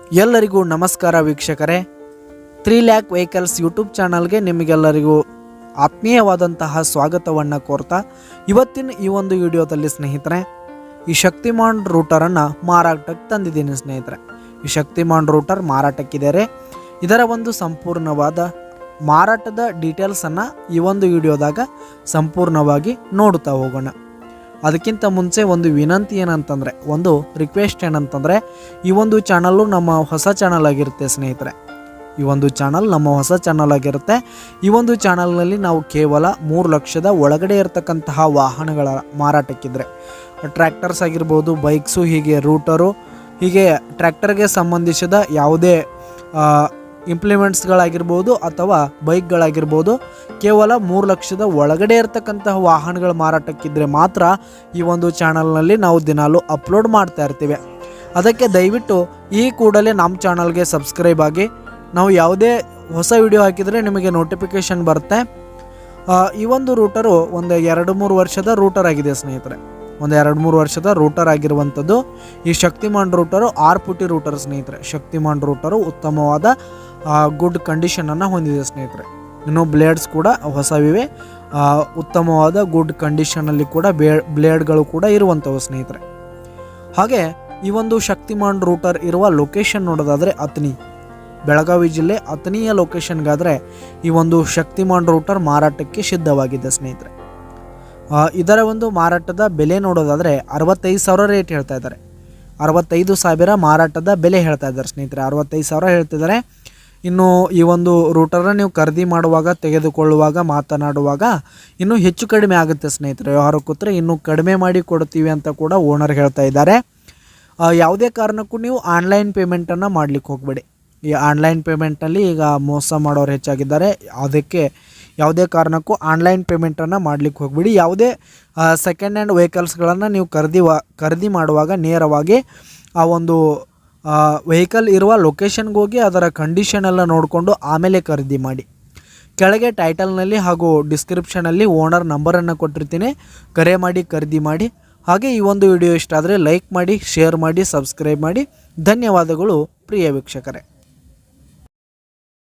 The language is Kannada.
ಎಲ್ಲರಿಗೂ ನಮಸ್ಕಾರ ವೀಕ್ಷಕರೇ. 3 ಲ್ಯಾಕ್ ವೆಹಿಕಲ್ಸ್ ಯೂಟ್ಯೂಬ್ ಚಾನಲ್ಗೆ ನಿಮಗೆಲ್ಲರಿಗೂ ಆತ್ಮೀಯವಾದಂತಹ ಸ್ವಾಗತವನ್ನು ಕೋರ್ತಾ ಇವತ್ತಿನ ಈ ಒಂದು ವಿಡಿಯೋದಲ್ಲಿ ಸ್ನೇಹಿತರೆ ಈ ಶಕ್ತಿಮಾನ್ ರೂಟರನ್ನು ಮಾರಾಟಕ್ಕೆ ತಂದಿದ್ದೀನಿ ಸ್ನೇಹಿತರೆ. ಈ ಶಕ್ತಿಮಾನ್ ರೂಟರ್ ಮಾರಾಟಕ್ಕಿದೆ. ಇದರ ಒಂದು ಸಂಪೂರ್ಣವಾದ ಮಾರಾಟದ ಡೀಟೇಲ್ಸನ್ನು ಈ ಒಂದು ವಿಡಿಯೋದಾಗ ಸಂಪೂರ್ಣವಾಗಿ ನೋಡ್ತಾ ಹೋಗೋಣ. ಅದಕ್ಕಿಂತ ಮುಂಚೆ ಒಂದು ವಿನಂತಿ ಏನಂತಂದರೆ, ಒಂದು ರಿಕ್ವೆಸ್ಟ್ ಏನಂತಂದರೆ, ಈ ಒಂದು ಚಾನಲ್ಲು ನಮ್ಮ ಹೊಸ ಚಾನಲ್ ಆಗಿರುತ್ತೆ ಸ್ನೇಹಿತರೆ. ಈ ಒಂದು ಚಾನಲ್ ನಮ್ಮ ಹೊಸ ಚಾನಲ್ ಆಗಿರುತ್ತೆ. ಈ ಒಂದು ಚಾನಲ್ನಲ್ಲಿ ನಾವು ಕೇವಲ 3 ಲಕ್ಷದ ಒಳಗಡೆ ಇರತಕ್ಕಂತಹ ವಾಹನಗಳ ಮಾರಾಟಕ್ಕಿದ್ರೆ ಟ್ರ್ಯಾಕ್ಟರ್ಸ್ ಆಗಿರ್ಬೋದು, ಬೈಕ್ಸು, ಹೀಗೆ ರೂಟರು, ಹೀಗೆ ಟ್ರ್ಯಾಕ್ಟರ್ಗೆ ಸಂಬಂಧಿಸಿದ ಯಾವುದೇ ಇಂಪ್ಲಿಮೆಂಟ್ಸ್ಗಳಾಗಿರ್ಬೋದು ಅಥವಾ ಬೈಕ್ಗಳಾಗಿರ್ಬೋದು, ಕೇವಲ 3 ಲಕ್ಷದ ಒಳಗಡೆ ಇರತಕ್ಕಂತಹ ವಾಹನಗಳ ಮಾರಾಟಕ್ಕಿದ್ರೆ ಮಾತ್ರ ಈ ಒಂದು ಚಾನಲ್ನಲ್ಲಿ ನಾವು ದಿನಾಲೂ ಅಪ್ಲೋಡ್ ಮಾಡ್ತಾ ಇರ್ತೀವಿ. ಅದಕ್ಕೆ ದಯವಿಟ್ಟು ಈ ಕೂಡಲೇ ನಮ್ಮ ಚಾನಲ್ಗೆ ಸಬ್ಸ್ಕ್ರೈಬ್ ಆಗಿ. ನಾವು ಯಾವುದೇ ಹೊಸ ವಿಡಿಯೋ ಹಾಕಿದರೆ ನಿಮಗೆ ನೋಟಿಫಿಕೇಷನ್ ಬರುತ್ತೆ. ಈ ಒಂದು ರೂಟರು ಒಂದು 2-3 ವರ್ಷದ ರೂಟರ್ ಆಗಿದೆ ಸ್ನೇಹಿತರೆ. ಒಂದು 2-3 ವರ್ಷದ ರೂಟರ್ ಆಗಿರುವಂಥದ್ದು ಈ ಶಕ್ತಿಮಾನ್ ರೂಟರು 6 ಫುಟಿ ರೂಟರ್ ಸ್ನೇಹಿತರೆ. ಶಕ್ತಿಮಾನ್ ರೂಟರು ಉತ್ತಮವಾದ ಗುಡ್ ಕಂಡೀಷನನ್ನು ಹೊಂದಿದೆ ಸ್ನೇಹಿತರೆ. ಇನ್ನು ಬ್ಲೇಡ್ಸ್ ಕೂಡ ಹೊಸವಿವೆ, ಉತ್ತಮವಾದ ಗುಡ್ ಕಂಡೀಷನಲ್ಲಿ ಕೂಡ ಬ್ಲೇಡ್ಗಳು ಕೂಡ ಇರುವಂಥವು ಸ್ನೇಹಿತರೆ. ಹಾಗೆ ಈ ಒಂದು ಶಕ್ತಿಮಾನ್ ರೂಟರ್ ಇರುವ ಲೊಕೇಶನ್ ನೋಡೋದಾದರೆ ಅಥಣಿ, ಬೆಳಗಾವಿ ಜಿಲ್ಲೆ ಅಥಣಿಯ ಲೊಕೇಶನ್ಗಾದರೆ ಈ ಒಂದು ಶಕ್ತಿಮಾನ್ ರೂಟರ್ ಮಾರಾಟಕ್ಕೆ ಸಿದ್ಧವಾಗಿದೆ ಸ್ನೇಹಿತರೆ. ಇದರ ಒಂದು ಮಾರಾಟದ ಬೆಲೆ ನೋಡೋದಾದರೆ 65,000 ರೇಟ್ ಹೇಳ್ತಾ ಇದ್ದಾರೆ. 65,000 ಮಾರಾಟದ ಬೆಲೆ ಹೇಳ್ತಾ ಇದ್ದಾರೆ ಸ್ನೇಹಿತರೆ. 65,000 ಹೇಳ್ತಿದ್ದಾರೆ. ಇನ್ನು ಈ ಒಂದು ರೂಟರ್ನ ನೀವು ಖರೀದಿ ಮಾಡುವಾಗ, ತೆಗೆದುಕೊಳ್ಳುವಾಗ, ಮಾತನಾಡುವಾಗ ಇನ್ನೂ ಹೆಚ್ಚು ಕಡಿಮೆ ಆಗುತ್ತೆ ಸ್ನೇಹಿತರೆ. ವ್ಯವಹಾರ ಕೂತ್ರೆ ಇನ್ನೂ ಕಡಿಮೆ ಮಾಡಿ ಕೊಡ್ತೀವಿ ಅಂತ ಕೂಡ ಓನರ್ ಹೇಳ್ತಾ ಇದ್ದಾರೆ. ಯಾವುದೇ ಕಾರಣಕ್ಕೂ ನೀವು ಆನ್ಲೈನ್ ಪೇಮೆಂಟನ್ನು ಮಾಡಲಿಕ್ಕೆ ಹೋಗಬೇಡಿ. ಈ ಆನ್ಲೈನ್ ಪೇಮೆಂಟಲ್ಲಿ ಈಗ ಮೋಸ ಮಾಡೋರು ಹೆಚ್ಚಾಗಿದ್ದಾರೆ. ಅದಕ್ಕೆ ಯಾವುದೇ ಕಾರಣಕ್ಕೂ ಆನ್ಲೈನ್ ಪೇಮೆಂಟನ್ನು ಮಾಡಲಿಕ್ಕೆ ಹೋಗಬೇಡಿ. ಯಾವುದೇ ಸೆಕೆಂಡ್ ಹ್ಯಾಂಡ್ ವೆಹಿಕಲ್ಸ್ಗಳನ್ನು ನೀವು ಖರೀದಿ ಮಾಡುವಾಗ ನೇರವಾಗಿ ಆ ಒಂದು ವೆಹಿಕಲ್ ಇರುವ ಲೊಕೇಶನ್ಗೆ ಹೋಗಿ ಅದರ ಕಂಡೀಷನೆಲ್ಲ ನೋಡಿಕೊಂಡು ಆಮೇಲೆ ಖರೀದಿ ಮಾಡಿ. ಕೆಳಗೆ ಟೈಟಲ್ನಲ್ಲಿ ಹಾಗೂ ಡಿಸ್ಕ್ರಿಪ್ಷನಲ್ಲಿ ಓನರ್ ನಂಬರನ್ನು ಕೊಟ್ಟಿರ್ತೀನಿ, ಕರೆ ಮಾಡಿ ಖರೀದಿ ಮಾಡಿ. ಹಾಗೆ ಈ ಒಂದು ವಿಡಿಯೋ ಇಷ್ಟ ಆದರೆ ಲೈಕ್ ಮಾಡಿ, ಶೇರ್ ಮಾಡಿ, ಸಬ್ಸ್ಕ್ರೈಬ್ ಮಾಡಿ. ಧನ್ಯವಾದಗಳು ಪ್ರಿಯ ವೀಕ್ಷಕರೇ.